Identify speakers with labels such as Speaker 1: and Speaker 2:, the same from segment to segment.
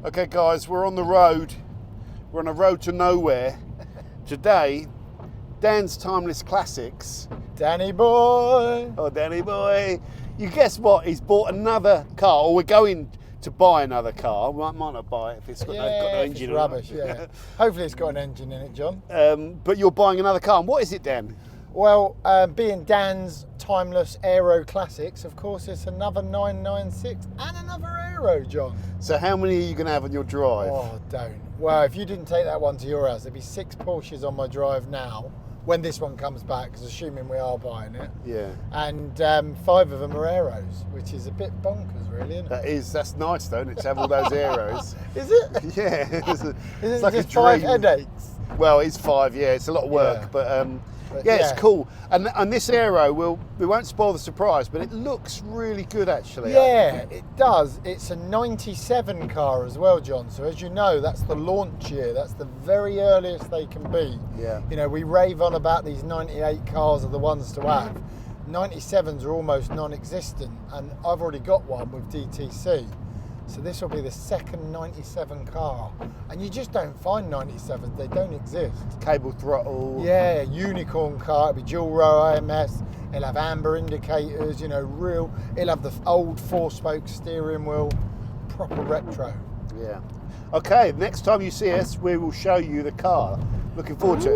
Speaker 1: Okay guys, we're on the road. We're on a road to nowhere. Today, Dan's Timeless Classics.
Speaker 2: Danny boy!
Speaker 1: Oh, Danny boy. You guess what? He's bought another car, or we're going to buy another car. We might not buy it if it's got no engine in it.
Speaker 2: Rubbish, yeah. Hopefully it's got an engine in it, John.
Speaker 1: But you're buying another car. And what is it, Dan?
Speaker 2: Well, being Dan's Timeless Aero Classics, of course, it's another 996 and another Aero, John.
Speaker 1: So how many are you going to have on your drive?
Speaker 2: Oh, don't. Well, if you didn't take that one to your house, there'd be 6 Porsches on my drive now, when this one comes back, because assuming we are buying it.
Speaker 1: Yeah.
Speaker 2: And 5 of them are Aeros, which is a bit bonkers, really, isn't it?
Speaker 1: That's nice, though, isn't it, to have all those Aeros?
Speaker 2: Is it?
Speaker 1: Yeah.
Speaker 2: It's
Speaker 1: like
Speaker 2: just
Speaker 1: a
Speaker 2: 5
Speaker 1: dream.
Speaker 2: headaches?
Speaker 1: Well, it's 5, yeah. It's a lot of work,
Speaker 2: Yeah.
Speaker 1: but it's cool. And this Aero, we won't spoil the surprise, but it looks really good, actually.
Speaker 2: Yeah, it does. It's a 97 car as well, John. So as you know, that's the launch year. That's the very earliest they can be.
Speaker 1: Yeah.
Speaker 2: You know, we rave on about these 98 cars are the ones to have. 97s are almost non-existent, and I've already got one with DTC. So this will be the second 97 car. And you just don't find 97s, they don't exist.
Speaker 1: Cable throttle.
Speaker 2: Yeah, unicorn car, it'll be dual row AMS, it'll have amber indicators, you know, it'll have the old 4-spoke steering wheel, proper retro.
Speaker 1: Yeah. Okay, next time you see us, we will show you the car. Looking forward to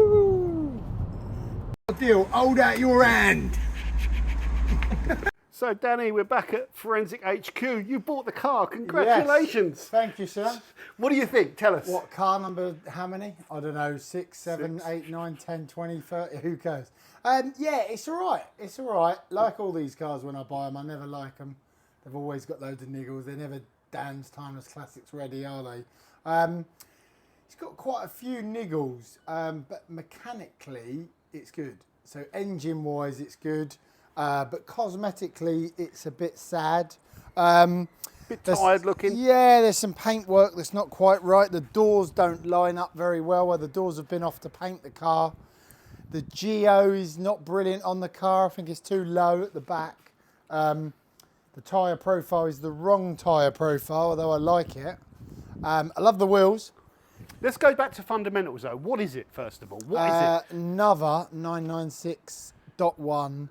Speaker 1: it.
Speaker 2: Good deal, hold out your hand.
Speaker 1: So, Danny, we're back at Forensic HQ. You bought the car. Congratulations.
Speaker 2: Yes. Thank you, sir.
Speaker 1: What do you think? Tell us.
Speaker 2: What car number, how many? I don't know, 6, 7, 8, 9, 10, 20, 30, who cares? Yeah, it's all right. It's all right. Like all these cars when I buy them, I never like them. They've always got loads of niggles. They're never Dan's Timeless Classics ready, are they? It's got quite a few niggles, but mechanically, it's good. So engine-wise, it's good. But cosmetically, it's a bit sad.
Speaker 1: Bit tired looking.
Speaker 2: Yeah, there's some paintwork that's not quite right. The doors don't line up very well where the doors have been off to paint the car. The geo is not brilliant on the car. I think it's too low at the back. The tyre profile is the wrong tyre profile, although I like it. I love the wheels.
Speaker 1: Let's go back to fundamentals, though. What is it, first of all? What is it?
Speaker 2: Another 996.1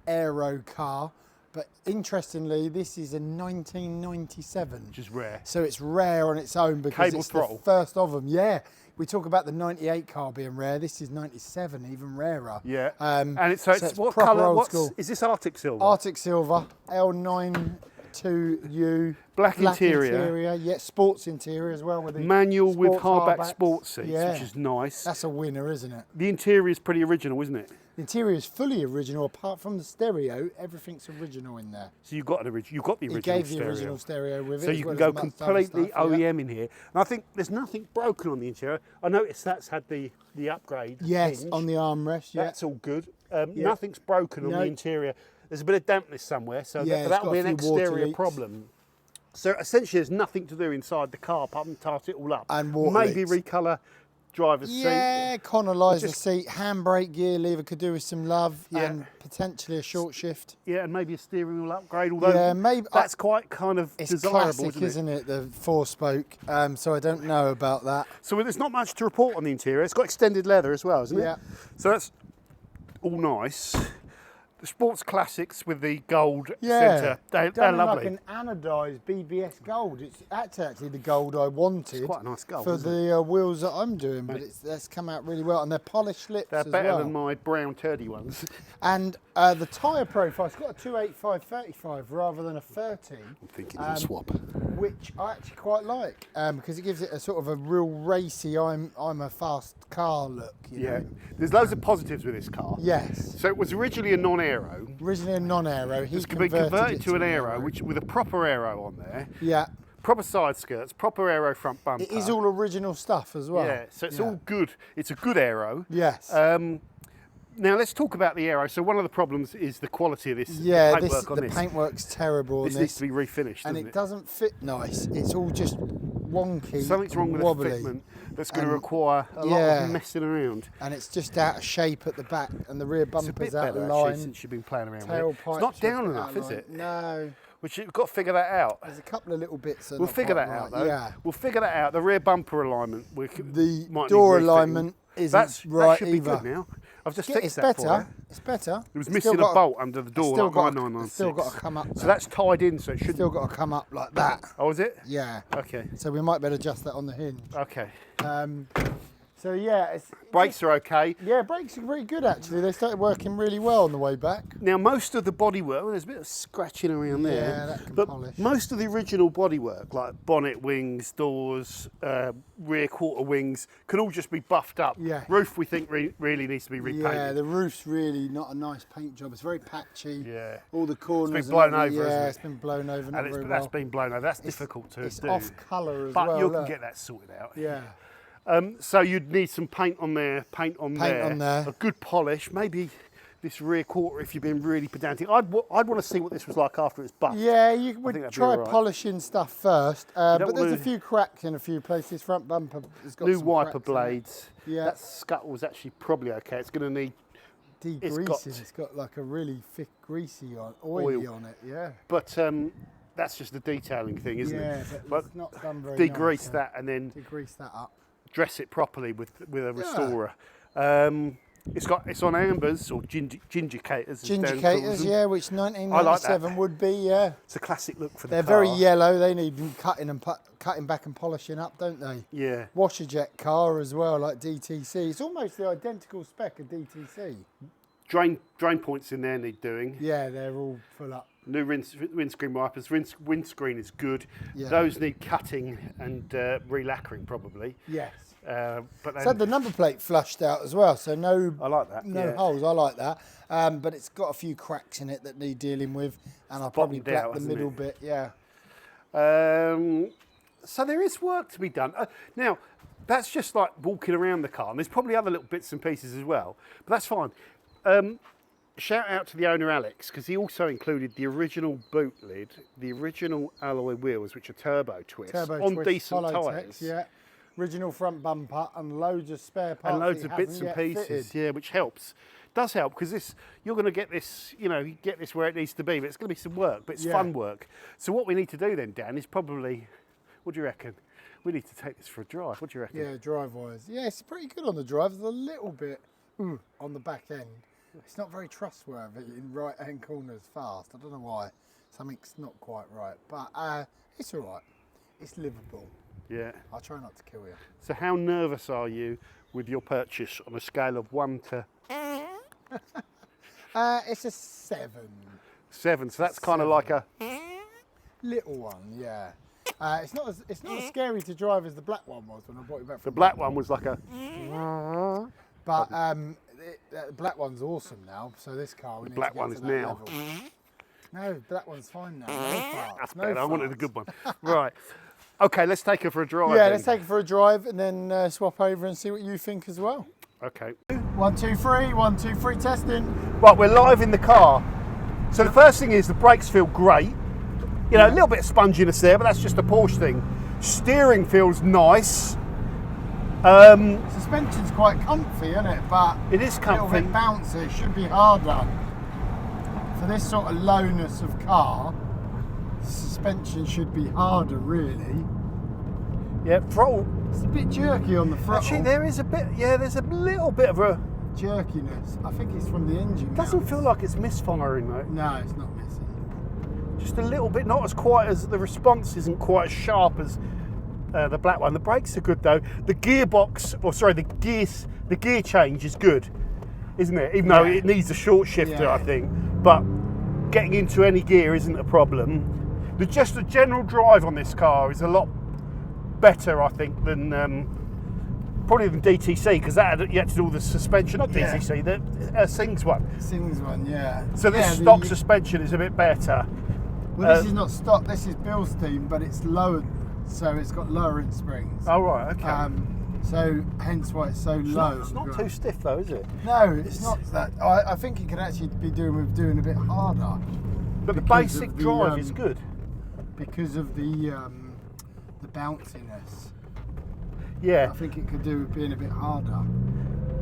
Speaker 2: Aero car, but interestingly this is a 1997,
Speaker 1: which is rare.
Speaker 2: So it's rare on its own because
Speaker 1: Cable
Speaker 2: it's
Speaker 1: throttle.
Speaker 2: the first of them. Yeah, we talk about the 98 car being rare. This is 97, even rarer.
Speaker 1: Yeah.
Speaker 2: And
Speaker 1: it's what
Speaker 2: proper
Speaker 1: colour?
Speaker 2: old school.
Speaker 1: Is this Arctic silver?
Speaker 2: Arctic silver, L92U.
Speaker 1: Black interior.
Speaker 2: Yeah, sports interior as well with the
Speaker 1: manual with
Speaker 2: sports
Speaker 1: hardback
Speaker 2: hardbacks.
Speaker 1: sports seats,
Speaker 2: Yeah.
Speaker 1: which is nice.
Speaker 2: That's a winner, isn't it?
Speaker 1: The interior is pretty original, isn't it?
Speaker 2: The interior is fully original, apart from the stereo. Everything's original in there.
Speaker 1: So you've got the original.
Speaker 2: He gave the original stereo with it.
Speaker 1: So
Speaker 2: as
Speaker 1: you
Speaker 2: well
Speaker 1: can go
Speaker 2: as amongst other
Speaker 1: completely
Speaker 2: stuff, yeah.
Speaker 1: OEM in here. And I think there's nothing broken on the interior. I noticed that's had the upgrade.
Speaker 2: Yes,
Speaker 1: hinge.
Speaker 2: on the armrest. Yeah.
Speaker 1: That's all good. Nothing's broken on the interior. There's a bit of dampness somewhere, so
Speaker 2: Yeah,
Speaker 1: that'll be
Speaker 2: it's
Speaker 1: an
Speaker 2: got a few water
Speaker 1: exterior
Speaker 2: leaks.
Speaker 1: problem. So essentially, there's nothing to do inside the car apart from tart it all up.
Speaker 2: And water
Speaker 1: maybe
Speaker 2: leaks.
Speaker 1: recolour driver's seat.
Speaker 2: Yeah, Conolize the seat, handbrake, gear lever could do with some love, and potentially a short shift.
Speaker 1: Yeah, and maybe a steering wheel upgrade. Although
Speaker 2: Yeah, maybe
Speaker 1: that's quite kind of
Speaker 2: it's
Speaker 1: desirable,
Speaker 2: classic, isn't it? The 4-spoke. So I don't know about that.
Speaker 1: So there's not much to report on the interior. It's got extended leather as well, isn't it?
Speaker 2: Yeah.
Speaker 1: So that's all nice. The sports classics with the gold
Speaker 2: Yeah,
Speaker 1: centre, they're
Speaker 2: done
Speaker 1: lovely.
Speaker 2: like an anodised BBS gold. That's actually the gold I wanted.
Speaker 1: It's quite a nice gold,
Speaker 2: for
Speaker 1: isn't
Speaker 2: the wheels that I'm doing, but that's come out really well, and they're polished lips
Speaker 1: They're
Speaker 2: as
Speaker 1: better
Speaker 2: well.
Speaker 1: than my brown turdy ones.
Speaker 2: And the tyre profile, it's got a 285/35 rather than a 30.
Speaker 1: I'm thinking of a swap.
Speaker 2: Which I actually quite like because it gives it a sort of a real racy, I'm a fast car look. You know?
Speaker 1: There's loads of positives with this car.
Speaker 2: Yes.
Speaker 1: So it was originally a non-aero.
Speaker 2: Originally a non-aero,
Speaker 1: It's been converted to an aero, which with a proper aero on there.
Speaker 2: Yeah.
Speaker 1: Proper side skirts, proper aero front bumper.
Speaker 2: It is all original stuff as well.
Speaker 1: Yeah, so it's all good. It's a good aero.
Speaker 2: Yes.
Speaker 1: Now let's talk about the aero. So one of the problems is the quality of this.
Speaker 2: Yeah,
Speaker 1: the paintwork on
Speaker 2: the
Speaker 1: this.
Speaker 2: paintwork's terrible on
Speaker 1: This needs to be refinished,
Speaker 2: and
Speaker 1: doesn't
Speaker 2: it doesn't fit nice. It's all just wonky.
Speaker 1: Something's wrong with
Speaker 2: wobbly,
Speaker 1: the fitment that's going to require a lot of messing around.
Speaker 2: And it's just out of shape at the back, and the rear
Speaker 1: It's a bit
Speaker 2: bumper's out
Speaker 1: better
Speaker 2: of
Speaker 1: actually
Speaker 2: line.
Speaker 1: since you've been playing around with it.
Speaker 2: Tailpipe's
Speaker 1: It's not down
Speaker 2: out
Speaker 1: enough,
Speaker 2: of
Speaker 1: is
Speaker 2: line.
Speaker 1: it?
Speaker 2: No.
Speaker 1: which you've got to figure that out.
Speaker 2: There's a couple of little bits.
Speaker 1: We'll figure that out, though.
Speaker 2: Yeah.
Speaker 1: We'll figure that out. The rear bumper alignment.
Speaker 2: The
Speaker 1: might
Speaker 2: door
Speaker 1: need refitting.
Speaker 2: alignment isn't
Speaker 1: That
Speaker 2: right
Speaker 1: should
Speaker 2: either.
Speaker 1: be good now. I've just fixed
Speaker 2: It's
Speaker 1: that for
Speaker 2: better.
Speaker 1: you.
Speaker 2: It's better.
Speaker 1: It was
Speaker 2: It's
Speaker 1: missing
Speaker 2: still
Speaker 1: a bolt under the door,
Speaker 2: still
Speaker 1: like
Speaker 2: got
Speaker 1: my
Speaker 2: to,
Speaker 1: 996.
Speaker 2: still got to come up.
Speaker 1: So that's tied in, so it should.
Speaker 2: still got to come up like that.
Speaker 1: Oh, is it?
Speaker 2: Yeah.
Speaker 1: Okay.
Speaker 2: So we might better adjust that on the hinge.
Speaker 1: Okay.
Speaker 2: So yeah, it's
Speaker 1: Brakes are okay.
Speaker 2: yeah, brakes are very good actually. They started working really well on the way back.
Speaker 1: Now, most of the bodywork, well, there's a bit of scratching around there.
Speaker 2: Yeah, that can
Speaker 1: but
Speaker 2: polish.
Speaker 1: most of the original bodywork, like bonnet wings, doors, rear quarter wings, can all just be buffed up.
Speaker 2: Yeah.
Speaker 1: Roof, we think, really needs to be repainted.
Speaker 2: Yeah, the roof's really not a nice paint job. It's very patchy.
Speaker 1: Yeah.
Speaker 2: All the corners.
Speaker 1: blown
Speaker 2: and everything,
Speaker 1: over,
Speaker 2: yeah,
Speaker 1: hasn't it?
Speaker 2: it's been blown over. Not
Speaker 1: And
Speaker 2: very
Speaker 1: that's
Speaker 2: well.
Speaker 1: been blown over. That's difficult to
Speaker 2: It's
Speaker 1: do.
Speaker 2: off colour as
Speaker 1: but
Speaker 2: well.
Speaker 1: you can
Speaker 2: look.
Speaker 1: get that sorted out.
Speaker 2: Yeah.
Speaker 1: So you'd need some paint on there, paint on there, a good polish, maybe this rear quarter if you've been really pedantic. I'd want to see what this was like after it's buffed.
Speaker 2: Yeah, you
Speaker 1: think
Speaker 2: would
Speaker 1: that'd be
Speaker 2: try
Speaker 1: all right.
Speaker 2: polishing stuff first, but there's
Speaker 1: wanna-
Speaker 2: a few cracks in a few places. Front bumper has got
Speaker 1: New
Speaker 2: some
Speaker 1: wiper
Speaker 2: cracks in it.
Speaker 1: blades.
Speaker 2: Yeah.
Speaker 1: That scuttle's actually probably okay. It's going to need,
Speaker 2: Degreasing. It's got like a really thick greasy oily on it. Yeah.
Speaker 1: but that's just the detailing thing, isn't
Speaker 2: Yeah,
Speaker 1: it?
Speaker 2: but it's not done very
Speaker 1: Degrease
Speaker 2: nice,
Speaker 1: that and then
Speaker 2: Degrease that up.
Speaker 1: dress it properly with a restorer. It's on ambers or gingicators. as Dan calls
Speaker 2: Gingicators,
Speaker 1: them.
Speaker 2: yeah, which 1997 would be. Yeah.
Speaker 1: It's a classic look for the
Speaker 2: They're
Speaker 1: car.
Speaker 2: very yellow. They need cutting back and polishing up, don't they?
Speaker 1: Yeah.
Speaker 2: Washer jet car as well, like DTC. It's almost the identical spec of DTC.
Speaker 1: Drain points in there need doing.
Speaker 2: Yeah, they're all full up.
Speaker 1: New windscreen wipers. Windscreen is good.
Speaker 2: Yeah.
Speaker 1: Those need cutting and re-lacquering probably.
Speaker 2: Yes.
Speaker 1: But
Speaker 2: It's had the number plate flushed out as well, so no,
Speaker 1: I like that.
Speaker 2: no
Speaker 1: yeah.
Speaker 2: holes. I like that. But it's got a few cracks in it that need dealing with, and I'll probably
Speaker 1: bottomed out,
Speaker 2: black the
Speaker 1: hasn't
Speaker 2: middle
Speaker 1: it?
Speaker 2: bit. Yeah.
Speaker 1: So there is work to be done. Now, that's just like walking around the car, and there's probably other little bits and pieces as well, but that's fine. Shout out to the owner, Alex, because he also included the original boot lid, the original alloy wheels, which are turbo twists, on
Speaker 2: twist,
Speaker 1: decent
Speaker 2: Holotex,
Speaker 1: tyres.
Speaker 2: yeah. Original front bumper and loads of spare parts.
Speaker 1: And loads
Speaker 2: that
Speaker 1: of
Speaker 2: he
Speaker 1: bits and
Speaker 2: hasn't yet
Speaker 1: pieces,
Speaker 2: fitted.
Speaker 1: yeah, which helps. Does help because you're going to get this, you get this where it needs to be, but it's going to be some work, but it's
Speaker 2: Yeah.
Speaker 1: fun work. So what we need to do then, Dan, is probably, what do you reckon? We need to take this for a drive. What do you reckon?
Speaker 2: Yeah, drive-wise. Yeah, it's pretty good on the drive. There's a little bit on the back end. It's not very trustworthy in right-hand corners fast. I don't know why. Something's not quite right. But it's all right. It's livable.
Speaker 1: Yeah.
Speaker 2: I'll try not to kill you.
Speaker 1: So how nervous are you with your purchase on a scale of 1 to
Speaker 2: It's a 7.
Speaker 1: 7? So that's kind of like a,
Speaker 2: Little one, yeah. It's not as scary to drive as the black one was when I brought it back
Speaker 1: the
Speaker 2: from
Speaker 1: black one was like a,
Speaker 2: But the black one's awesome now. So this car, we need
Speaker 1: black
Speaker 2: to get
Speaker 1: one
Speaker 2: to
Speaker 1: is
Speaker 2: that
Speaker 1: now.
Speaker 2: level. No, black one's fine now. No farts,
Speaker 1: That's
Speaker 2: no
Speaker 1: better, I wanted a
Speaker 2: farts.
Speaker 1: good one. Right. Okay, let's take her for a drive
Speaker 2: Yeah,
Speaker 1: then.
Speaker 2: let's take it for a drive and then swap over and see what you think as well.
Speaker 1: Okay.
Speaker 2: 1, 2, 3, 1, 2, 3, testing.
Speaker 1: Right, we're live in the car. So the first thing is the brakes feel great. A little bit of sponginess there, but that's just a Porsche thing. Steering feels nice.
Speaker 2: Suspension's quite comfy, isn't it? But
Speaker 1: It is
Speaker 2: a little
Speaker 1: comfy.
Speaker 2: bit bouncy. It should be harder. For this sort of lowness of car, suspension should be harder, really.
Speaker 1: Yeah, throttle.
Speaker 2: It's a bit jerky on the throttle.
Speaker 1: Actually, there's a little bit of a,
Speaker 2: Jerkiness. I think it's from the engine.
Speaker 1: doesn't
Speaker 2: mounts.
Speaker 1: feel like it's misfiring though.
Speaker 2: No, it's not missing.
Speaker 1: Just a little bit, not as quite as, the response isn't quite as sharp as the black one. The brakes are good though. The gearbox, the gear change is good, isn't it? Even though
Speaker 2: Yeah.
Speaker 1: it needs a short shifter,
Speaker 2: Yeah.
Speaker 1: I think. But getting into any gear isn't a problem. Just the general drive on this car is a lot better, I think, than probably than DTC, because that had yet to do all the suspension. Not
Speaker 2: Yeah.
Speaker 1: DTC, the Sings one.
Speaker 2: Sings one, yeah.
Speaker 1: So this
Speaker 2: Yeah,
Speaker 1: stock suspension is a bit better.
Speaker 2: Well, this is not stock. This is Bilstein, but it's lowered, so it's got lowering springs.
Speaker 1: Oh right, okay.
Speaker 2: So hence why it's so low.
Speaker 1: It's not too stiff though, is it?
Speaker 2: No, it's not that. I think it could actually be doing a bit harder.
Speaker 1: But the
Speaker 2: because
Speaker 1: basic
Speaker 2: of the,
Speaker 1: drive is good.
Speaker 2: because of the bounciness.
Speaker 1: Yeah,
Speaker 2: I think it could do with being a bit harder.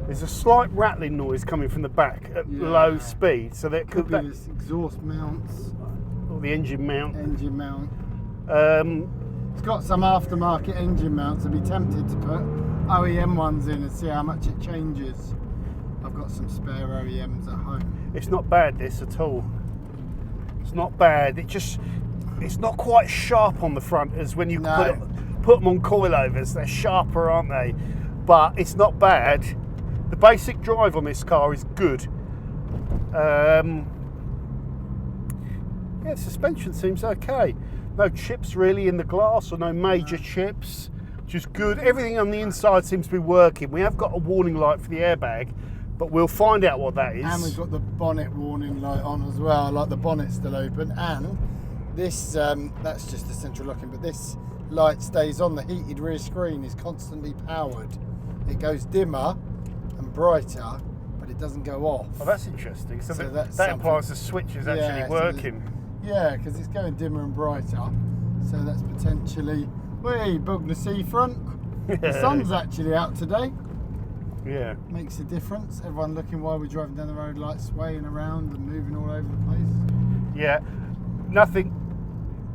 Speaker 1: there's a slight rattling noise coming from the back at
Speaker 2: Yeah.
Speaker 1: low speed, so that
Speaker 2: Could
Speaker 1: could.
Speaker 2: be this exhaust mounts.
Speaker 1: or the engine mount.
Speaker 2: Engine mount.
Speaker 1: Um,
Speaker 2: It's got some aftermarket engine mounts. I'd be tempted to put OEM ones in and see how much it changes. I've got some spare OEMs at home.
Speaker 1: it's not bad, this at all. It's not bad. It's not quite sharp on the front as when you
Speaker 2: No.
Speaker 1: put them on coilovers. They're sharper, aren't they? But it's not bad. The basic drive on this car is good. Yeah, suspension seems okay. No chips really in the glass, or no major chips, which is good. Everything on the inside seems to be working. We have got a warning light for the airbag, but we'll find out what that is.
Speaker 2: And we've got the bonnet warning light on as well, like the bonnet's still open. And this, that's just the central locking, but this light stays on. The heated rear screen is constantly powered. It goes dimmer and brighter, but it doesn't go off.
Speaker 1: Oh, that's interesting. So,
Speaker 2: So
Speaker 1: that,
Speaker 2: that's
Speaker 1: that
Speaker 2: something.
Speaker 1: implies the switch is actually
Speaker 2: Yeah, so
Speaker 1: working.
Speaker 2: Yeah, because it's going dimmer and brighter. So that's potentially, whee, bug the seafront. The sun's actually out today.
Speaker 1: Yeah.
Speaker 2: Makes a difference. Everyone looking while we're driving down the road, like swaying around and moving all over the place.
Speaker 1: Yeah. Nothing.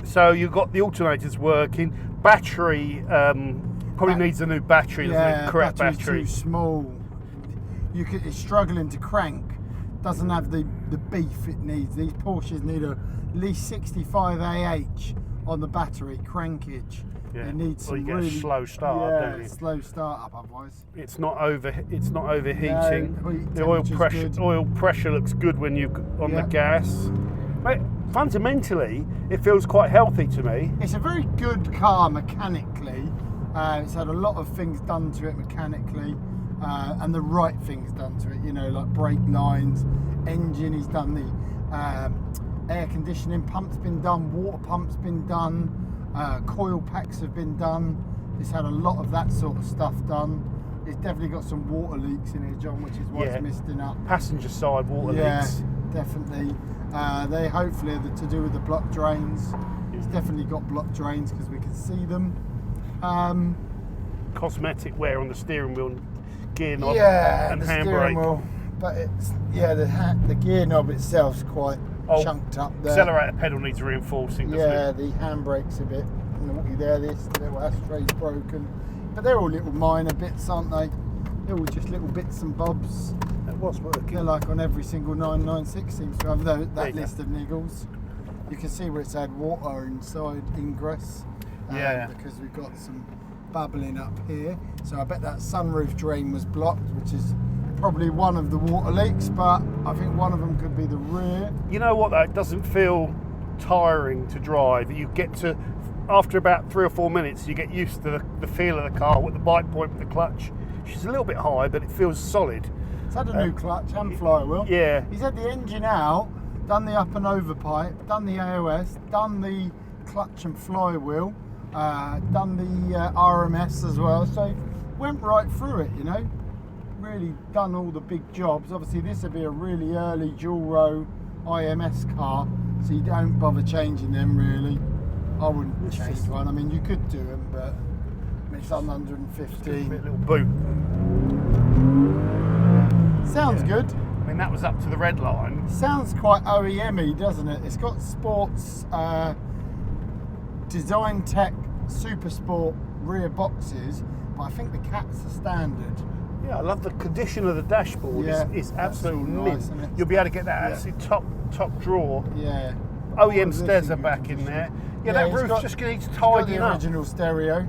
Speaker 1: So you've got the alternators working. Battery probably needs a new battery. Doesn't it? Correct
Speaker 2: battery's
Speaker 1: battery.
Speaker 2: too small. It's struggling to crank. Doesn't have the beef it needs. These Porsches need at least 65 AH on the battery crankage.
Speaker 1: Yeah.
Speaker 2: It needs
Speaker 1: Or
Speaker 2: some
Speaker 1: you get
Speaker 2: really
Speaker 1: a slow start,
Speaker 2: yeah,
Speaker 1: don't you?
Speaker 2: slow start up otherwise.
Speaker 1: It's not overheating.
Speaker 2: No,
Speaker 1: The oil
Speaker 2: temperature's
Speaker 1: pressure
Speaker 2: good.
Speaker 1: oil pressure looks good when you on
Speaker 2: Yeah.
Speaker 1: the gas. Mate, fundamentally, it feels quite healthy to me.
Speaker 2: It's a very good car mechanically. It's had a lot of things done to it mechanically, and the right things done to it. You know, like brake lines, engine. He's done the air conditioning pump's been done, water pump's been done, coil packs have been done. It's had a lot of that sort of stuff done. It's definitely got some water leaks in here, John, which is why
Speaker 1: Yeah.
Speaker 2: it's misting up.
Speaker 1: Passenger side water
Speaker 2: Yeah,
Speaker 1: leaks.
Speaker 2: definitely. They hopefully are to do with the block drains. It's definitely got block drains because we can see them.
Speaker 1: Cosmetic wear on the steering wheel, gear knob,
Speaker 2: Yeah,
Speaker 1: and
Speaker 2: the steering
Speaker 1: handbrake.
Speaker 2: wheel, but it's the gear knob itself's quite chunked up there.
Speaker 1: Accelerator pedal needs reinforcing, doesn't
Speaker 2: Yeah,
Speaker 1: it?
Speaker 2: the handbrake's a bit naughty there. This little ashtray's broken, but they're all little minor bits, aren't they? They're all just little bits and bobs.
Speaker 1: It was working.
Speaker 2: They're like on every single 996 seems to have
Speaker 1: There
Speaker 2: that
Speaker 1: you go.
Speaker 2: list of niggles. You can see where it's had water inside ingress.
Speaker 1: Yeah.
Speaker 2: Because we've got some bubbling up here. So I bet that sunroof drain was blocked, which is probably one of the water leaks, but I think one of them could be the rear.
Speaker 1: You know what though? It doesn't feel tiring to drive. You get to, after about 3 or 4 minutes, you get used to the feel of the car with the bike point with the clutch. She's a little bit high, but it feels solid.
Speaker 2: It's had a new clutch and flywheel.
Speaker 1: Yeah.
Speaker 2: He's had the engine out, done the up and over pipe, done the AOS, done the clutch and flywheel, done the RMS as well. So went right through it, you know. Really done all the big jobs. Obviously this would be a really early dual row IMS car, so you don't bother changing them really. I wouldn't change one. I mean, you could do them, but it's on 150.
Speaker 1: A little boot.
Speaker 2: Sounds good.
Speaker 1: I mean, that was up to the red line.
Speaker 2: Sounds quite OEM-y, doesn't it? It's got sports, design tech, super sport rear boxes, but I think the cats are standard.
Speaker 1: Yeah, I love the condition of the dashboard.
Speaker 2: Yeah,
Speaker 1: It's
Speaker 2: that's
Speaker 1: absolutely
Speaker 2: all
Speaker 1: mint.
Speaker 2: nice, isn't it?
Speaker 1: You'll be able to get that
Speaker 2: Yeah.
Speaker 1: absolute top drawer.
Speaker 2: Yeah.
Speaker 1: OEM
Speaker 2: Oh,
Speaker 1: stairs
Speaker 2: this
Speaker 1: are
Speaker 2: is
Speaker 1: back
Speaker 2: good
Speaker 1: in
Speaker 2: condition.
Speaker 1: there. Yeah,
Speaker 2: Yeah,
Speaker 1: that
Speaker 2: it's
Speaker 1: roof's
Speaker 2: got-
Speaker 1: just needs
Speaker 2: It's got
Speaker 1: tidying
Speaker 2: the
Speaker 1: up.
Speaker 2: original stereo.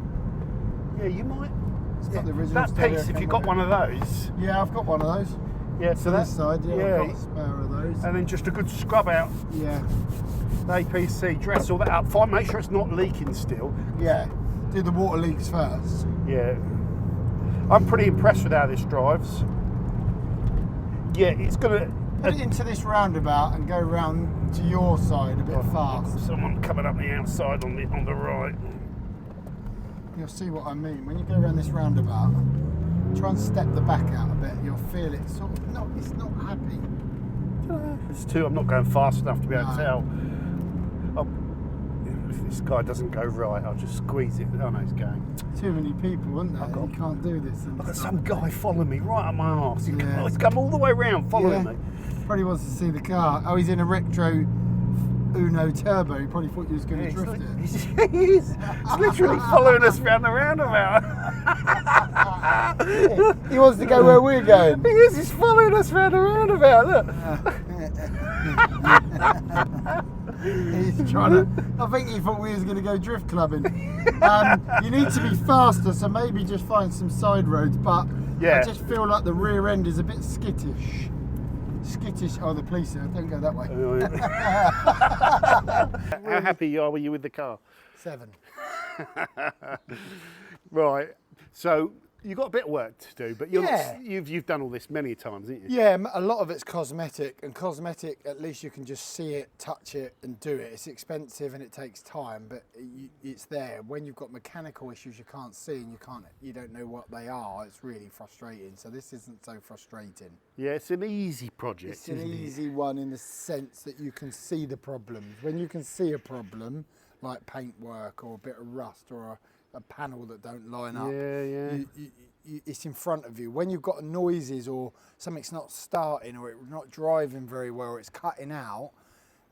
Speaker 1: Yeah, you might.
Speaker 2: It's got the original
Speaker 1: That
Speaker 2: stereo
Speaker 1: piece, if
Speaker 2: coming
Speaker 1: you've got
Speaker 2: with
Speaker 1: one
Speaker 2: it.
Speaker 1: of those.
Speaker 2: Yeah, I've got one of those.
Speaker 1: Yeah, so
Speaker 2: To
Speaker 1: that's
Speaker 2: this side, yeah, I've got a spare of those.
Speaker 1: and then just a good scrub out,
Speaker 2: Yeah,
Speaker 1: APC, dress all that up. Fine, make sure it's not leaking still.
Speaker 2: yeah. Do the water leaks first.
Speaker 1: Yeah, I'm pretty impressed with how this drives. Yeah, it's gonna.
Speaker 2: Put it into this roundabout and go round to your side a bit fast.
Speaker 1: Someone coming up the outside on the right.
Speaker 2: You'll see what I mean. When you go around this roundabout, try and step the back out a bit. You'll feel it sort of it's not happy.
Speaker 1: It's too. I'm not going fast enough to be able to
Speaker 2: No.
Speaker 1: tell. If this guy doesn't go right, I'll just squeeze it. Oh no, he's going.
Speaker 2: Too many people, isn't there?
Speaker 1: I've got-
Speaker 2: You can't do this.
Speaker 1: I've got some guy following me right up my arse.
Speaker 2: Yeah.
Speaker 1: He's come all the way round following
Speaker 2: Yeah.
Speaker 1: me.
Speaker 2: Probably wants to see the car. Oh, he's in a retro Uno Turbo. He probably thought you was going to drift it.
Speaker 1: He's literally following us round the roundabout.
Speaker 2: He wants to go where we're going.
Speaker 1: He is, he's following us round the roundabout, look.
Speaker 2: He's trying to. I think he thought we was going to go drift clubbing. You need to be faster, so maybe just find some side roads. But
Speaker 1: Yeah.
Speaker 2: I just feel like the rear end is a bit skittish. Skittish. Oh, the police are. Don't go that way.
Speaker 1: How happy were you with the car?
Speaker 2: 7.
Speaker 1: Right, so you've got a bit of work to do, but
Speaker 2: Yeah.
Speaker 1: you've done all this many times, haven't you?
Speaker 2: Yeah, a lot of it's cosmetic, and cosmetic, at least you can just see it, touch it, and do it. It's expensive and it takes time, but it's there. When you've got mechanical issues you can't see and you don't know what they are, it's really frustrating. So this isn't so frustrating.
Speaker 1: Yeah, it's an easy project.
Speaker 2: It's an
Speaker 1: isn't it?
Speaker 2: easy one in the sense that you can see the problems. When you can see a problem, like paintwork or a bit of rust or a panel that don't line up, it's in front of you. When you've got noises or something's not starting or it's not driving very well or it's cutting out,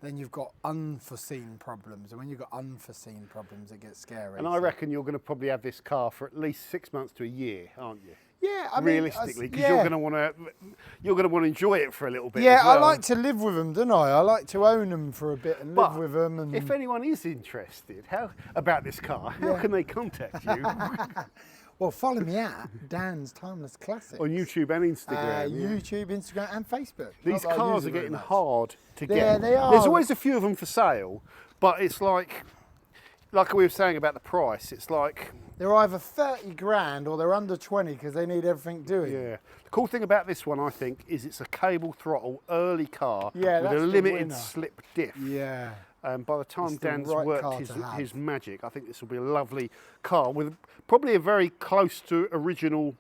Speaker 2: then you've got unforeseen problems. And when you've got unforeseen problems, it gets scary.
Speaker 1: And I reckon you're going to probably have this car for at least 6 months to a year, aren't you?
Speaker 2: Yeah, I mean,
Speaker 1: realistically, because you're going to want to enjoy it for a little bit.
Speaker 2: Yeah,
Speaker 1: as well.
Speaker 2: I like to live with them, don't I? I like to own them for a bit and live with them. And
Speaker 1: if anyone is interested about this car, how can they contact you?
Speaker 2: well, follow me at Dan's Timeless Classics
Speaker 1: On YouTube and Instagram.
Speaker 2: YouTube, Instagram, and Facebook.
Speaker 1: These
Speaker 2: Not that I
Speaker 1: cars
Speaker 2: use
Speaker 1: are
Speaker 2: it very
Speaker 1: getting
Speaker 2: much.
Speaker 1: hard to
Speaker 2: They
Speaker 1: get.
Speaker 2: are.
Speaker 1: There's always a few of them for sale, but it's like we were saying about the price. It's like
Speaker 2: They're either 30 grand or they're under 20 because they need everything doing.
Speaker 1: yeah. The cool thing about this one, I think, is it's a cable throttle early car
Speaker 2: Yeah,
Speaker 1: with
Speaker 2: that's
Speaker 1: a
Speaker 2: the
Speaker 1: limited
Speaker 2: winner.
Speaker 1: slip diff.
Speaker 2: Yeah.
Speaker 1: By the time
Speaker 2: It's the
Speaker 1: Dan's
Speaker 2: right
Speaker 1: worked
Speaker 2: car to have.
Speaker 1: his magic, I think this will be a lovely car with probably a very close to original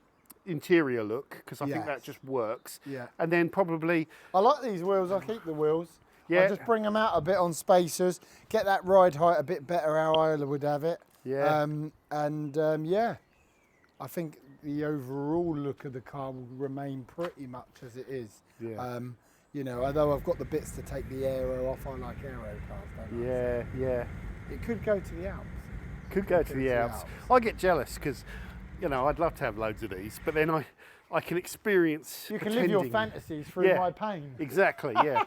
Speaker 1: interior look, because I think that
Speaker 2: Yes.
Speaker 1: just works.
Speaker 2: Yeah.
Speaker 1: And then probably,
Speaker 2: I like these wheels. I keep the wheels.
Speaker 1: Yeah.
Speaker 2: I just bring them out a bit on spacers, get that ride height a bit better how Isla would have it.
Speaker 1: Yeah.
Speaker 2: Yeah, I think the overall look of the car will remain pretty much as it is.
Speaker 1: Yeah.
Speaker 2: You know, although I've got the bits to take the aero off, I like aero cars, don't I?
Speaker 1: yeah.
Speaker 2: It could go to the Alps.
Speaker 1: Could go to the Alps. I get jealous because, I'd love to have loads of these, but then I can experience.
Speaker 2: You can live your
Speaker 1: pretending-
Speaker 2: fantasies through my pain.
Speaker 1: Exactly, yeah.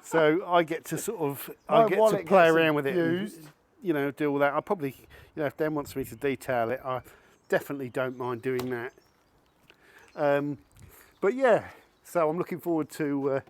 Speaker 1: So I get to sort of,
Speaker 2: My
Speaker 1: I get to
Speaker 2: wallet
Speaker 1: play
Speaker 2: gets
Speaker 1: around with it, and,
Speaker 2: used.
Speaker 1: do all that. I probably, if Dan wants me to detail it, I definitely don't mind doing that. But yeah, so I'm looking forward to.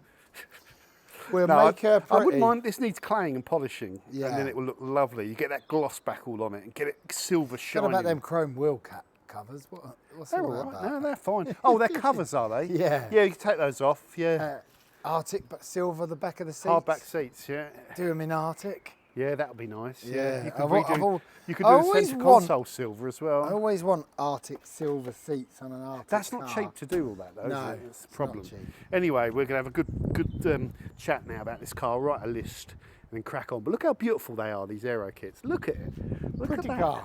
Speaker 2: We'll
Speaker 1: No,
Speaker 2: make her
Speaker 1: I
Speaker 2: pretty.
Speaker 1: wouldn't mind. This needs claying and polishing, and
Speaker 2: Yeah.
Speaker 1: then it will look lovely. You get that gloss back all on it, and get it silver
Speaker 2: What
Speaker 1: shining.
Speaker 2: about them chrome wheel covers? What's
Speaker 1: They're
Speaker 2: all
Speaker 1: all
Speaker 2: that
Speaker 1: right.
Speaker 2: about?
Speaker 1: No, they're fine. Oh, they're covers, are they?
Speaker 2: Yeah.
Speaker 1: Yeah, you can take those off. Yeah.
Speaker 2: Arctic but silver, the back of the seats.
Speaker 1: Hardback seats. Yeah.
Speaker 2: Do them in Arctic.
Speaker 1: Yeah, that would be nice.
Speaker 2: Yeah.
Speaker 1: You could
Speaker 2: I've al-
Speaker 1: redo.
Speaker 2: I've al-
Speaker 1: You could
Speaker 2: I
Speaker 1: do a
Speaker 2: always
Speaker 1: centre
Speaker 2: want-
Speaker 1: console silver as well.
Speaker 2: I always want Arctic silver seats on an Arctic
Speaker 1: That's not
Speaker 2: car.
Speaker 1: cheap to do all that, though.
Speaker 2: No,
Speaker 1: is it? It's the
Speaker 2: it's
Speaker 1: problem.
Speaker 2: not cheap.
Speaker 1: Anyway, we're going to have a good chat now about this car. Write a list and then crack on. But look how beautiful they are, these aero kits. Look at it. Look
Speaker 2: Pretty
Speaker 1: at that.
Speaker 2: car.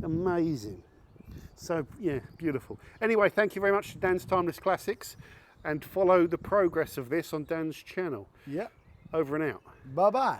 Speaker 1: Amazing. So yeah, beautiful. Anyway, thank you very much to Dan's Timeless Classics, and follow the progress of this on Dan's channel.
Speaker 2: Yep.
Speaker 1: Over and out.
Speaker 2: Bye bye.